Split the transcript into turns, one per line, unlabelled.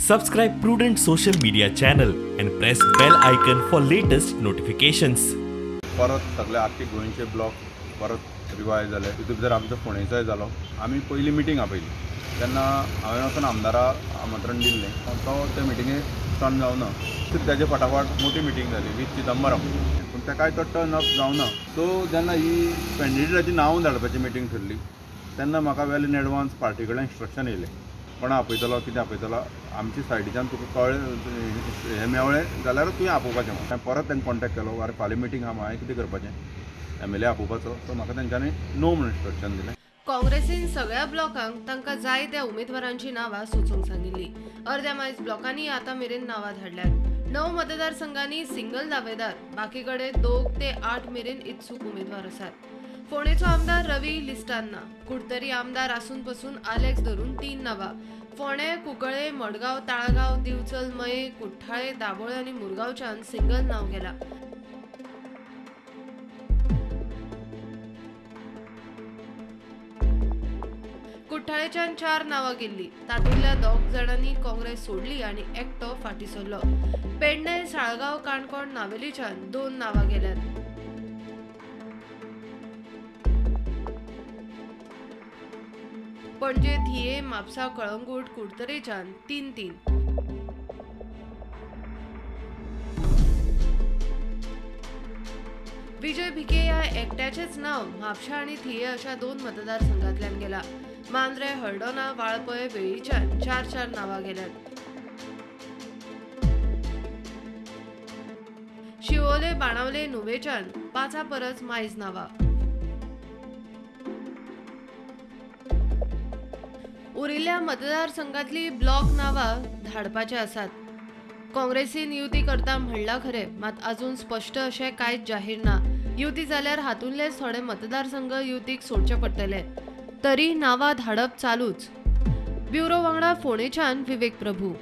Subscribe Prudent social media channel and press bell icon for latest notifications.
परत सगळे आख्खे गोंयचे ब्लॉक परत रिवायज जाले. तितूंत जर आमचो फोंडेचोय जालो. आमी पयली मिटींग आपयली तेन्ना हांवें वचून आमदारा आमंत्रण दिल्लें. तो ते मिटिंगेक टर्न जावना. तेजे फटाफट मोठी मिटींग जाली 20 चिदंबरम. पूण तेकाय तो टर्न अप जावना. सो जेन्ना ही कॅन्डिडेटाची नांव धाडपाची मिटींग थरली तेन्ना म्हाका वेल इन एडवान्स पार्टी कडल्यान इंस्ट्रक्शन येयलें कोणा आपयतलो कितें आपयतलो आमची सायडीच्यान तुका कळ्ळें हें मेवळें जाल्यार तुवें आपोवपाचें. हांवें परत तांकां कॉन्टेक्ट केलो अरे फाल्यां मिटींग आहा हांवें कितें करपाचें एमएलए आपोवपाचो. सो म्हाका तेंच्यांनी नो म्हणून इंस्ट्रक्शन दिलें.
काँग्रेसीन सगळ्या ब्लॉकांक तांकां जाय त्या उमेदवारांची नांवां सुचोवंक सांगिल्ली. अर्द्या मायज ब्लॉकांनी आतां मेरेन नांवां धाडल्यात. 9 मतदारसंघांनी सिंगल दावेदार, बाकी कडेन 2 ते 8 मेरेन इत्सूक उमेदवार आसात. फोंडेचो आमदार रवी लिस्टान ना. कुडतरी आमदार आसून पसून आलेक्स धरून 3 नांवां. फोंडे, कुंकळे, मडगांव, ताळगांव, दिवचल, मये, कुठ्ठाळे, दाबोळे आनी मुरगांवच्यान सिंगल नांव गेलां. कुठ्ठाळेच्यान 4 नांवां गेल्लीं. तातूंतल्या 2 जाणांनी काँग्रेस सोडली आनी एकटो फाटीं सरलो. पेडणे, साळगांव, काणकोण, नावेलीच्यान 2 नांवां गेल्यात. पणजे, थिये, म्हापसा, कळंगूट, कुडतरेच्यान 3-3. विजय भिके ह्या एकट्याचेच नाव म्हापसा आनी थिये अशा 2 मतदारसंघांतल्यान गेला. मांद्रे, हळदोणा, वाळपय, वेळीच्यान 4-4 नांवां गेल्यात. शिवोले, बाणावले, नुवेच्यान 5 परस मायज नांवां. उरिल्ल्या मतदारसंघातली ब्लॉक नांवां धाडपाची आसात. काँग्रेसीन युती करता म्हणला खरें, मात अजून स्पष्ट अशें कांयच जाहीर ना. युती जाल्यार हातूंतलेच थोडे मतदारसंघ युतीक सोडचे पडटले. तरी नांवां धाडप चालूच. ब्युरो वांगडा फोंडेच्यान विवेक प्रभू.